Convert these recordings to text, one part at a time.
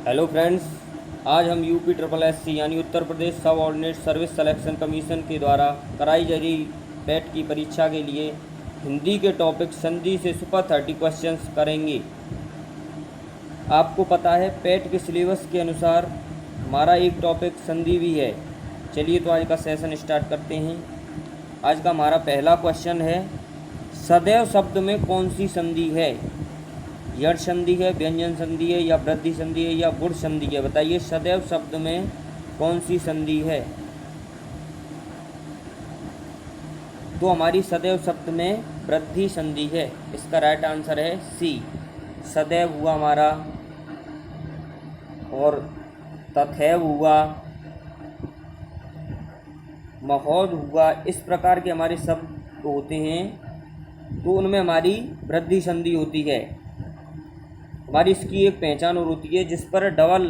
Hello friends, आज हम UP triple S C यानी उत्तर प्रदेश सब ऑर्डिनेट सर्विस सिलेक्शन कमीशन के द्वारा कराई जा रही पेट की परीक्षा के लिए हिंदी के टॉपिक संधि से सुपर 30 क्वेश्चंस करेंगे। आपको पता है पेट के सिलेबस के अनुसार हमारा एक टॉपिक संधि भी है। चलिए तो आज का सेशन स्टार्ट करते हैं। आज का हमारा पहला क्वेश्चन है, सदैव शब्द में कौन सी संधि है? यड़ संधि है, व्यंजन संधि है, या वृद्धि संधि है, या गुण संधि है? बताइए सदैव शब्द में कौन सी संधि है? तो हमारी सदैव शब्द में वृद्धि संधि है। इसका राइट आंसर है सी। सदैव हुआ हमारा, और तथैव हुआ, महोद हुआ, इस प्रकार के हमारे शब्द होते हैं तो उनमें हमारी वृद्धि संधि होती है। हमारी इसकी एक पहचान और होती है, जिस पर डबल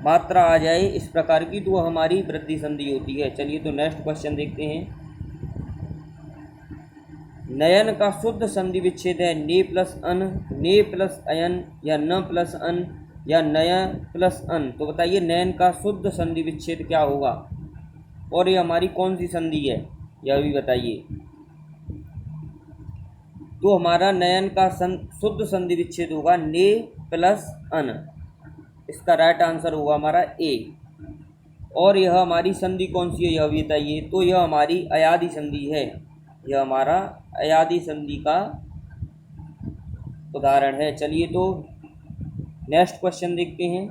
मात्रा आ जाए इस प्रकार की, तो हमारी वृद्धि संधि होती है। चलिए तो नेक्स्ट क्वेश्चन देखते हैं। नयन का शुद्ध संधि विच्छेद है ने प्लस अन, ने प्लस अयन, या न प्लस अन, या नय प्लस अन। तो बताइए नयन का शुद्ध संधि विच्छेद क्या होगा और ये हमारी कौन सी संधि है, यह भी बताइए। तो हमारा नयन का शुद्ध संधि विच्छेद होगा ने प्लस अन। इसका राइट आंसर होगा हमारा ए। और यह हमारी संधि कौन सी है, यह भी बताइए। तो यह हमारी अयादि संधि है। यह हमारा अयादि संधि का उदाहरण है। चलिए तो नेक्स्ट क्वेश्चन देखते हैं।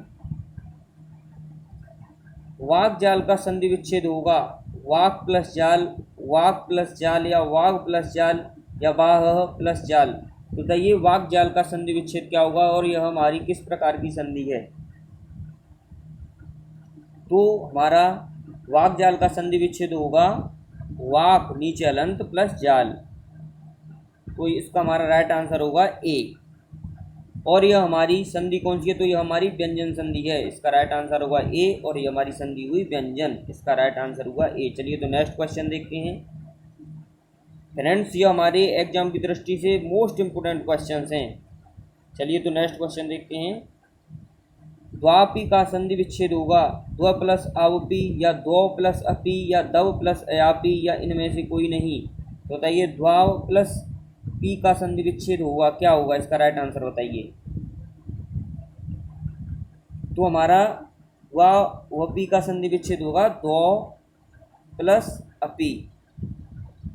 वाक जाल का संधि विच्छेद होगा वाक प्लस जाल, वाक प्लस जाल, या वाग प्लस जाल, या वाह प्लस जाल। तो बताइए वाक जाल का संधि विच्छेद क्या होगा और यह हमारी किस प्रकार की संधि है? तो हमारा वाक जाल का संधि विच्छेद होगा वाक नीचे अलंत प्लस जाल। तो इसका हमारा राइट आंसर होगा ए। और यह हमारी संधि कौन सी है? तो यह हमारी व्यंजन संधि है। इसका राइट आंसर होगा ए, और ये हमारी संधि हुई व्यंजन। इसका राइट आंसर होगा ए। चलिए तो नेक्स्ट क्वेश्चन देखते हैं। फ्रेंड्स, ये हमारे एग्जाम की दृष्टि से मोस्ट इंपोर्टेंट क्वेश्चंस हैं। चलिए तो नेक्स्ट क्वेश्चन देखते हैं। द्वापी का संधि विच्छेद होगा द्व प्लस आवपी, या द्व प्लस अपी, या दव प्लस अयापी, या इनमें से कोई नहीं। तो बताइए द्वाव प्लस पी का संधि विच्छेद होगा क्या होगा? इसका राइट आंसर बताइए। तो हमारा द्वावपी का संधि विच्छेद होगा द्व प्लस अपी।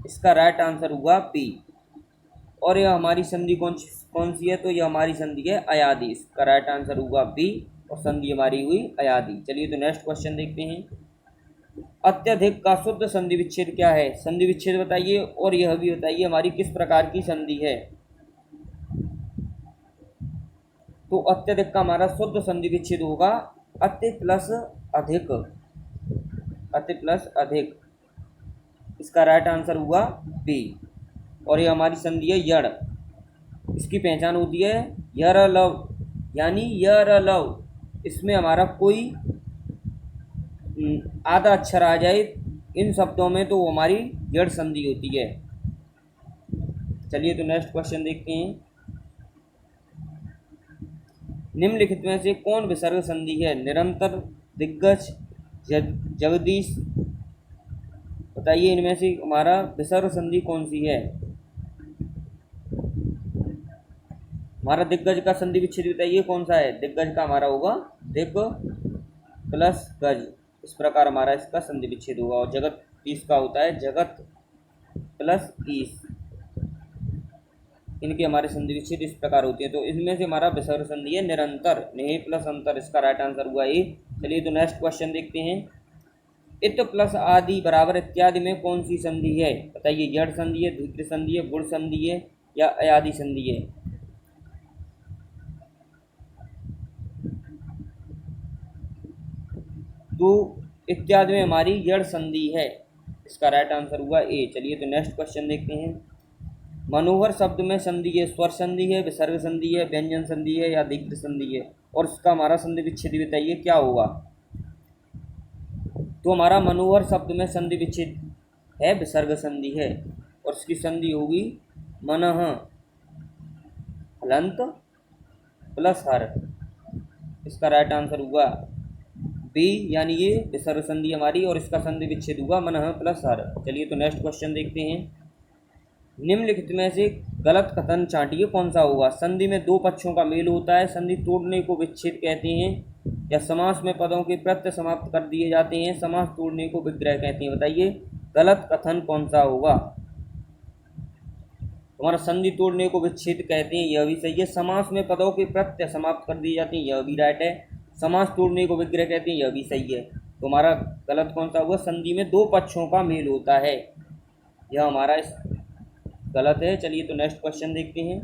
इसका राइट आंसर हुआ पी। और यह हमारी संधि कौन सी है? तो यह हमारी संधि है अयादि। इसका राइट आंसर हुआ बी, और संधि हमारी हुई अयादि। चलिए तो नेक्स्ट क्वेश्चन देखते हैं। अत्यधिक का शुद्ध संधि विच्छेद क्या है? संधि विच्छेद बताइए, और यह भी बताइए हमारी किस प्रकार की संधि है। तो अत्यधिक का हमारा शुद्ध संधि विच्छेद होगा अति प्लस अधिक। अति प्लस अधिक। इसका राइट आंसर हुआ बी। और ये हमारी संधि है यड़। इसकी पहचान होती है यर लव, यानी यर लव। इसमें हमारा कोई आधा अक्षर आ जाए इन शब्दों में तो वो हमारी जड़ संधि होती है। चलिए तो नेक्स्ट क्वेश्चन देखते हैं। निम्नलिखित में से कौन विसर्ग संधि है? निरंतर, दिग्गज, जगदीश। बताइए इनमें से हमारा विसर्ग संधि कौन सी है? हमारा दिग्गज का संधि विच्छेद बताइए कौन सा है? दिग्गज का हमारा होगा दिग प्लस गज। इस प्रकार हमारा इसका संधि विच्छेद होगा। और जगत इसका होता है जगत प्लस ईस। इनके हमारे संधि विच्छेद इस प्रकार होती है। तो इनमें से हमारा विसर्ग संधि है निरंतर, नेह प्लस अंतर। इसका राइट आंसर हुआ ए। चलिए तो नेक्स्ट क्वेश्चन देखते हैं। इत प्लस आदि बराबर इत्यादि में कौन सी संधि है? बताइए जड़ संधि है, द्वितीय संधि है, गुण संधि है, या अयादि संधि है? तो इत्यादि में हमारी यड़ संधि है। इसका राइट आंसर हुआ ए। चलिए तो नेक्स्ट क्वेश्चन देखते हैं। मनोहर शब्द में संधि है स्वर संधि है, विसर्ग संधि है, व्यंजन संधि है, या दीर्घ संधि है? और इसका हमारा संधि विच्छेद बताइए क्या होगा? तो हमारा मनोहर शब्द में संधि विच्छेद है विसर्ग संधि है, और इसकी संधि होगी मनः हलंत प्लस हर। इसका राइट आंसर हुआ बी, यानी ये विसर्ग संधि हमारी, और इसका संधि विच्छेद हुआ मनः प्लस हर। चलिए तो नेक्स्ट क्वेश्चन देखते हैं। निम्नलिखित में से गलत कथन छांटिए, कौन सा होगा? संधि में दो पक्षों का मेल होता है, संधि तोड़ने को विच्छेद कहते हैं, या समास में पदों के प्रत्यय समाप्त कर दिए जाते हैं, समास तोड़ने को विग्रह कहते हैं। बताइए गलत कथन कौन सा होगा? तुम्हारा संधि तोड़ने को विच्छेद कहते हैं, यह भी सही है। समास में पदों के प्रत्यय समाप्त कर दिए जाते हैं, यह भी राइट है। समास तोड़ने को विग्रह कहते हैं, यह भी सही है। तुम्हारा गलत कौन सा हुआ? संधि में दो पक्षों का मेल होता है, यह हमारा गलत है। चलिए तो नेक्स्ट क्वेश्चन देखते हैं।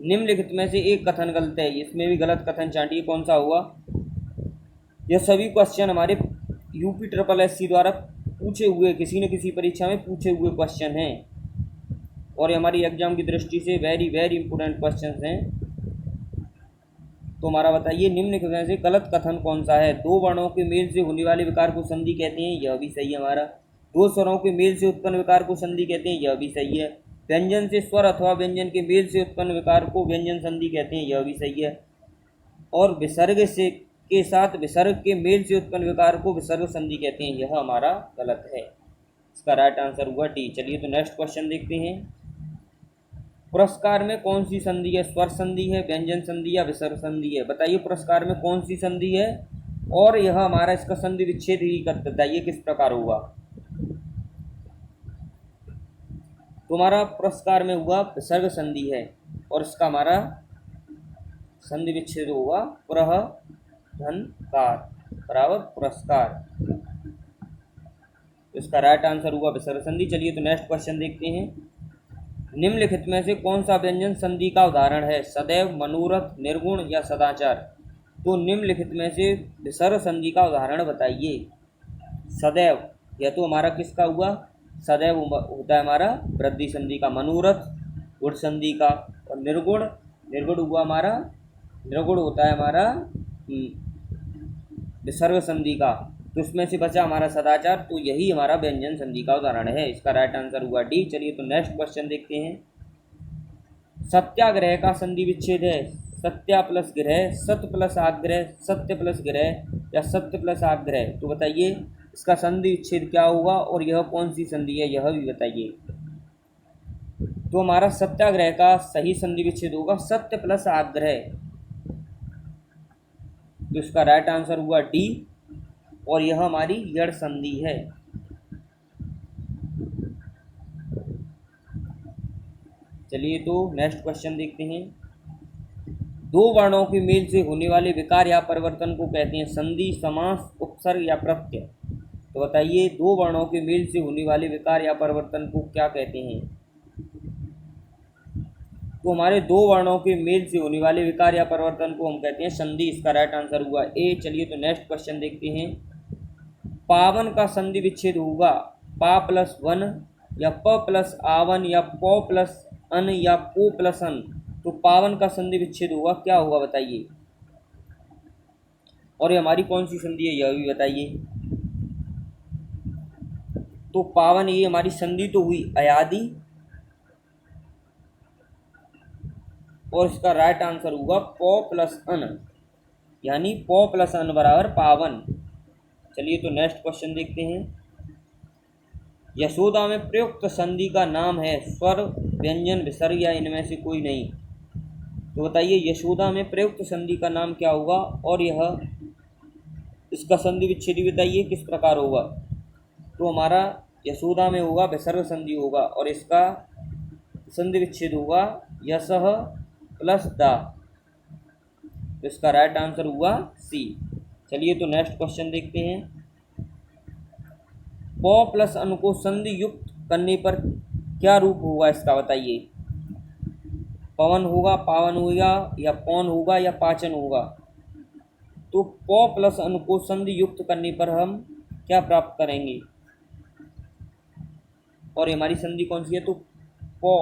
निम्नलिखित में से एक कथन गलत है, इसमें भी गलत कथन छांटिए, कौन सा होगा? यह सभी क्वेश्चन हमारे UPSSC द्वारा पूछे हुए, किसी न किसी परीक्षा में पूछे हुए क्वेश्चन हैं, और ये हमारी एग्जाम की दृष्टि से वेरी वेरी इंपॉर्टेंट क्वेश्चन हैं। तो हमारा बताइए निम्नलिखित में से गलत कथन कौन सा है? दो वर्णों के मेल से होने वाले विकार को संधि कहते हैं, यह भी सही है हमारा। दो स्वरों के मेल से उत्पन्न विकार को संधि कहते हैं, यह भी सही है। व्यंजन से स्वर अथवा व्यंजन के मेल से उत्पन्न विकार को व्यंजन संधि कहते हैं, यह भी सही है। और विसर्ग से के साथ विसर्ग के मेल से उत्पन्न विकार को विसर्ग संधि कहते हैं, यह हमारा गलत है। इसका राइट आंसर हुआ डी। चलिए तो नेक्स्ट क्वेश्चन देखते हैं। पुरस्कार में कौन सी संधि है? स्वर संधि है, व्यंजन संधि या विसर्ग संधि है? बताइए पुरस्कार में कौन सी संधि है, और यह हमारा इसका संधि विच्छेद ही कर, बताइए किस प्रकार होगा? तुम्हारा पुरस्कार में हुआ विसर्ग संधि है, और इसका हमारा संधि विच्छेद होगा पुरः धनकार बराबर पुरस्कार। इसका राइट आंसर हुआ विसर्ग संधि। चलिए तो नेक्स्ट क्वेश्चन देखते हैं। निम्नलिखित में से कौन सा व्यंजन संधि का उदाहरण है? सदैव, मनोरथ, निर्गुण या सदाचार? तो निम्नलिखित में से विसर्ग संधि का उदाहरण बताइए। सदैव, यह तो हमारा किसका हुआ? सदैव होता है हमारा वृद्धि संधि का। मनोरथ गुण संधि का, और निर्गुण, निर्गुण हुआ हमारा, निर्गुण होता है हमारा विसर्ग संधि का। तो इसमें से बचा हमारा सदाचार, तो यही हमारा व्यंजन संधि का उदाहरण है। इसका राइट आंसर हुआ डी। चलिए तो नेक्स्ट क्वेश्चन देखते हैं। सत्याग्रह का संधि विच्छेद है सत्या प्लस ग्रह, सत्य प्लस आग्रह, सत्य प्लस ग्रह या सत्य प्लस आग्रह? तो बताइए इसका संधि विच्छेद क्या होगा, और यह कौन सी संधि है, यह भी बताइए। तो हमारा सत्याग्रह का सही संधि विच्छेद होगा सत्य प्लस आग्रह। तो इसका राइट आंसर हुआ डी, और यह हमारी यड़ संधि है। चलिए तो नेक्स्ट क्वेश्चन देखते हैं। दो वर्णों के मेल से होने वाले विकार या परिवर्तन को कहते हैं संधि, समास, उपसर्ग या प्रत्यय? तो बताइए दो वर्णों के मेल से होने वाले विकार या परिवर्तन को क्या कहते हैं? तो हमारे दो वर्णों के मेल से होने वाले विकार या परिवर्तन को हम कहते हैं संधि। इसका राइट आंसर हुआ ए। चलिए तो नेक्स्ट क्वेश्चन देखते हैं। पावन का संधि विच्छेद होगा पा प्लस वन, या प प्लस आवन, या पौ प्लस अन, या पो प्लस अन? तो पावन का संधि विच्छेद होगा क्या होगा बताइए, और ये हमारी कौन सी संधि है, यह भी बताइए। तो पावन, ये हमारी संधि तो हुई अयादि, और इसका राइट आंसर होगा पौ प्लस अन, यानी पौ प्लस अन बराबर पावन। चलिए तो नेक्स्ट क्वेश्चन देखते हैं। यशोदा में प्रयुक्त संधि का नाम है स्वर, व्यंजन, विसर्ग या इनमें से कोई नहीं? तो बताइए यशोदा में प्रयुक्त संधि का नाम क्या होगा, और यह इसका संधि विच्छेद बताइए किस प्रकार होगा? तो हमारा यशोदा में होगा विसर्ग संधि होगा, और इसका संधि विच्छेद होगा यशः प्लस दा। तो इसका राइट आंसर हुआ सी। चलिए तो नेक्स्ट क्वेश्चन देखते हैं। पौ प्लस अन को संधि युक्त करने पर क्या रूप होगा इसका बताइए। पवन होगा, पावन होगा, या पौन होगा, या पाचन होगा? तो पौ प्लस अन को संधि युक्त करने पर हम क्या प्राप्त करेंगे, और हमारी संधि कौन सी है? तो पौ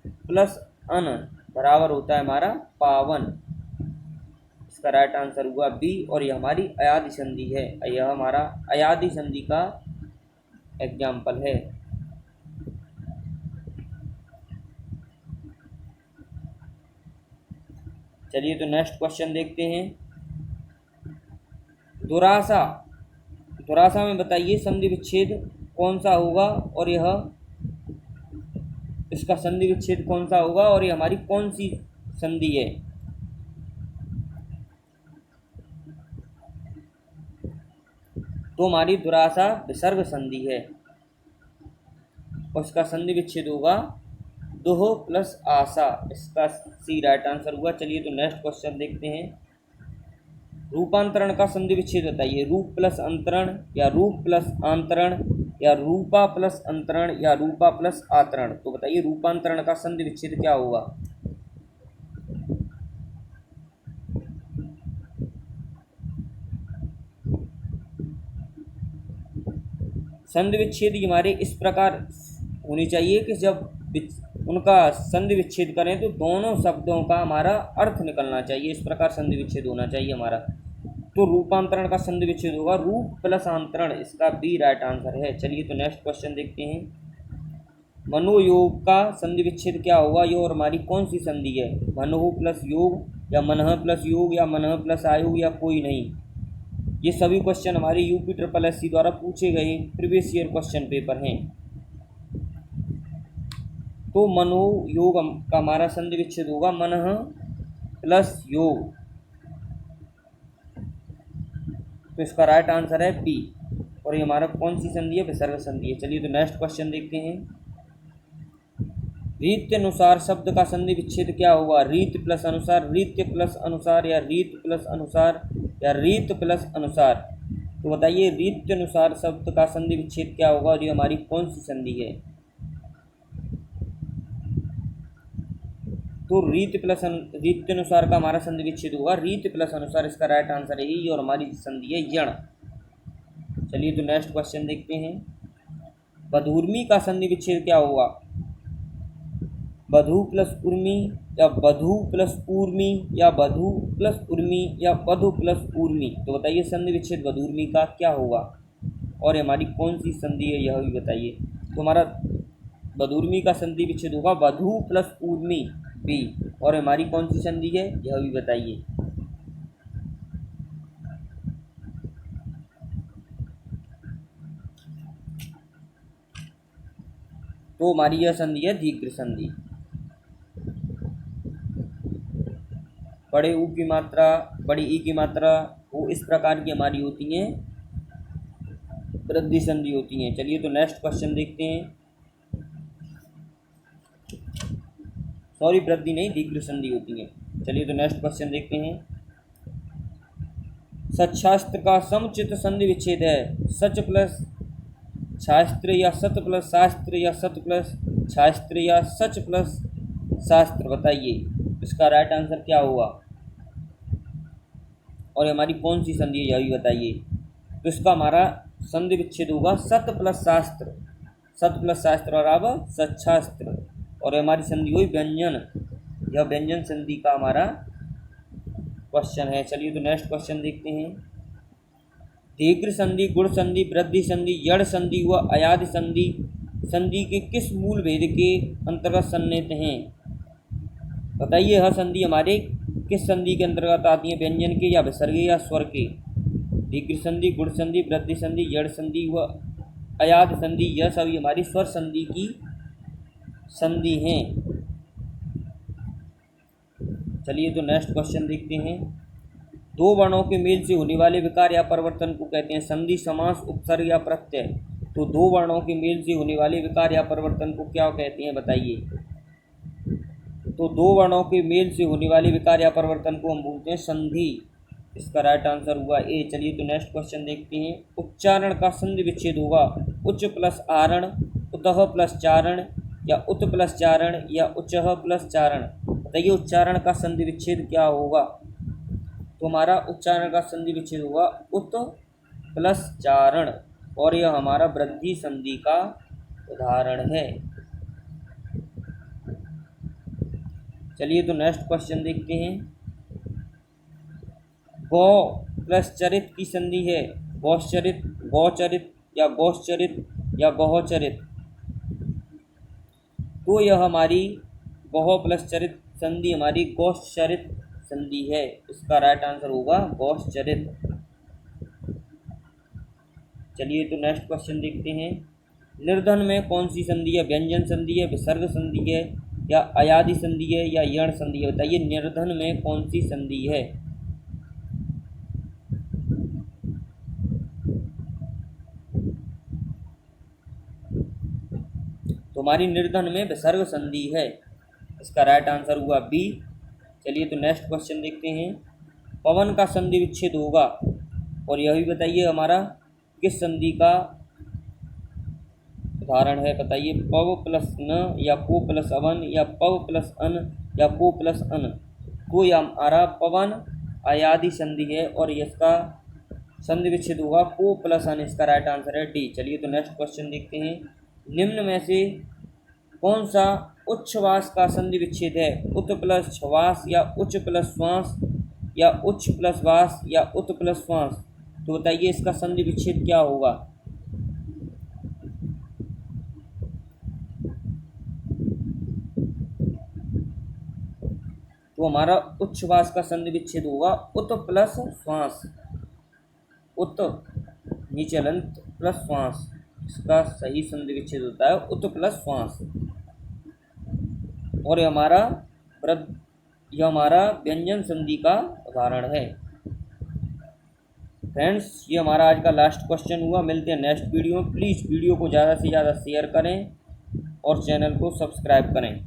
प्लस अन बराबर होता है हमारा पावन। इसका राइट आंसर हुआ बी, और यह हमारी अयादि संधि है। यह हमारा अयादि संधि का एग्जाम्पल है। चलिए तो नेक्स्ट क्वेश्चन देखते हैं। दुरासा, दुरासा में बताइए संधि विच्छेद कौन सा होगा और यह इसका संधि विच्छेद कौन सा होगा और ये हमारी कौन सी संधि है। तो हमारी दुरासा विसर्ग संधि है और इसका संधि विच्छेद होगा दुह प्लस आशा, इसका सी राइट आंसर हुआ। चलिए तो नेक्स्ट क्वेश्चन देखते हैं। रूपांतरण का संधि विच्छेद बताइए। रूप प्लस अंतरण या रूप प्लस आंतरण या रूपा प्लस अंतरण या रूपा प्लस आतरण। तो बताइए रूपांतरण का संधि विच्छेद क्या होगा। संधि विच्छेद हमारे इस प्रकार होनी चाहिए कि जब उनका संधि विच्छेद करें तो दोनों शब्दों का हमारा अर्थ निकलना चाहिए, इस प्रकार संधि विच्छेद होना चाहिए हमारा। तो रूपांतरण का संधि विच्छेद होगा रूप प्लस आंतरण, इसका बी राइट आंसर है। चलिए तो नेक्स्ट क्वेश्चन देखते हैं। मनोयोग का संधि विच्छेद क्या होगा, ये और हमारी कौन सी संधि है। मनोह प्लस योग या मनह प्लस योग या मनह प्लस आयोग या कोई नहीं। ये सभी क्वेश्चन हमारे यूपी SSC द्वारा पूछे गए प्रीवियस ईयर क्वेश्चन पेपर हैं। तो मनोयोग का हमारा संधि विच्छेद होगा मनः प्लस योग, तो इसका राइट आंसर है बी। और ये हमारा कौन सी संधि है, विसर्ग संधि है। चलिए तो नेक्स्ट क्वेश्चन देखते हैं। रीत्यनुसार शब्द का संधि विच्छेद क्या होगा। रीत प्लस अनुसार, रीत्य प्लस अनुसार या रीत प्लस अनुसार या रीत प्लस अनुसार। तो बताइए रीत्यनुसार शब्द का संधि विच्छेद क्या होगा और ये हमारी कौन सी संधि है। तो रीत्यनुसार का हमारा संधि विच्छेद होगा रीत प्लस अनुसार, इसका राइट आंसर है ये और हमारी संधि है यण। चलिए तो नेक्स्ट क्वेश्चन देखते हैं। बधूर्मी का संधि विच्छेद क्या होगा। बधू प्लस उर्मी या बधू प्लस ऊर्मी या बधू प्लस उर्मी या बधू प्लस ऊर्मी। तो बताइए संधि विच्छेद बधूर्मी का क्या होगा और हमारी कौन सी संधि है यह भी बताइए। तो हमारा बधूर्मी का संधि विच्छेद होगा बधू प्लस ऊर्मी बी, और हमारी कौन सी संधि है यह भी बताइए। तो हमारी यह संधि है दीर्घ संधि। बड़े ऊ की मात्रा बड़ी ई की मात्रा वो इस प्रकार की हमारी होती हैं, वृद्धि संधि होती हैं। चलिए तो नेक्स्ट क्वेश्चन देखते हैं। सॉरी वृद्धि नहीं, दीर्घ संधि होती है। चलिए तो नेक्स्ट क्वेश्चन देखते हैं। सच्छास्त्र का समुचित संधि विच्छेद है सच प्लस शास्त्र या सत प्लस शास्त्र या सत प्लस शास्त्र या सच प्लस शास्त्र। बताइए इसका राइट आंसर क्या होगा और हमारी कौन सी संधि है यह भी बताइए। तो इसका हमारा संधि विच्छेद होगा सत प्लस शास्त्र, सत प्लस शास्त्र और अब सच्छास्त्र, और हमारी संधि हुई व्यंजन, यह व्यंजन संधि का हमारा क्वेश्चन है। चलिए तो नेक्स्ट क्वेश्चन देखते हैं। दीर्घ संधि, गुण संधि, वृद्धि संधि, यड़ संधि व अयादि संधि संधि के किस मूल भेद के अंतर्गत सन्निहित हैं। बताइए यह संधि हमारे किस संधि के अंतर्गत आती है, व्यंजन के या विसर्ग या स्वर के। दीर्घ संधि, गुण संधि, वृद्धि संधि, यड़ संधि व अयादि संधि, यह सभी हमारी स्वर संधि की संधि हैं। चलिए तो नेक्स्ट क्वेश्चन देखते हैं। दो वर्णों के मेल से होने वाले विकार या परिवर्तन को कहते हैं संधि, समास, उपसर्ग या प्रत्यय। तो दो वर्णों के मेल से होने वाले विकार या परिवर्तन को क्या कहते हैं बताइए। तो दो वर्णों के मेल से होने वाले विकार या परिवर्तन को हम बोलते हैं संधि, इसका राइट आंसर हुआ ए। चलिए तो नेक्स्ट क्वेश्चन देखते हैं। उच्चारण का संधि विच्छेद होगा उच्च प्लस आरण, उतः प्लस चारण या उत प्लस चारण या उच्चः प्लस चारण। बताइए उच्चारण का संधि विच्छेद क्या होगा। तो हमारा उच्चारण का संधि विच्छेद होगा उत प्लस चारण, और यह हमारा वृद्धि संधि का उदाहरण है। चलिए तो नेक्स्ट क्वेश्चन देखते हैं। गौ प्लस चरित की संधि है गौश्चरित, गौचरित या गौश्चरित या गौचरित। तो यह हमारी गौ प्लस चरित संधि हमारी गौश्चरित संधि है? इसका राइट आंसर होगा गोश्चरित। चलिए तो नेक्स्ट क्वेश्चन देखते हैं। निर्धन में कौन सी संधि है? व्यंजन संधि है, विसर्ग संधि है, या अयादि संधि है, या यण संधि है? बताइए निर्धन में कौन सी संधि है? तो हमारी निर्धन में विसर्ग संधि है। इसका राइट आंसर हुआ बी। चलिए तो नेक्स्ट क्वेश्चन देखते हैं। पवन का संधि विच्छेद होगा, और यह भी बताइए हमारा किस संधि का उदाहरण है? बताइए पव प्लस न, या पो प्लस अवन, या पव प्लस अन, या पो प्लस अन। तो यह हमारा पवन अयादि संधि है, और इसका संधि विच्छेद होगा पो प्लस अन। इसका राइट आंसर है डी। चलिए तो नेक्स्ट क्वेश्चन देखते हैं। निम्न में से कौन सा उच्छ्वास का संधि विच्छेद है? उत प्लस छवास, या उच्च प्लस श्वास, या उच्च प्लस वास, या उत प्लस श्वास। तो बताइए इसका संधि विच्छेद क्या होगा? तो हमारा उच्छ्वास का संधि विच्छेद होगा उत प्लस श्वास। उत नीचे अलंत प्लस श्वास, इसका सही संधि विच्छेद होता है उत प्लस श्वास। और यह हमारा व्यंजन संधि का उदाहरण है। फ्रेंड्स, ये हमारा आज का लास्ट क्वेश्चन हुआ। मिलते हैं नेक्स्ट वीडियो में। प्लीज़ वीडियो को ज़्यादा से ज़्यादा शेयर करें और चैनल को सब्सक्राइब करें।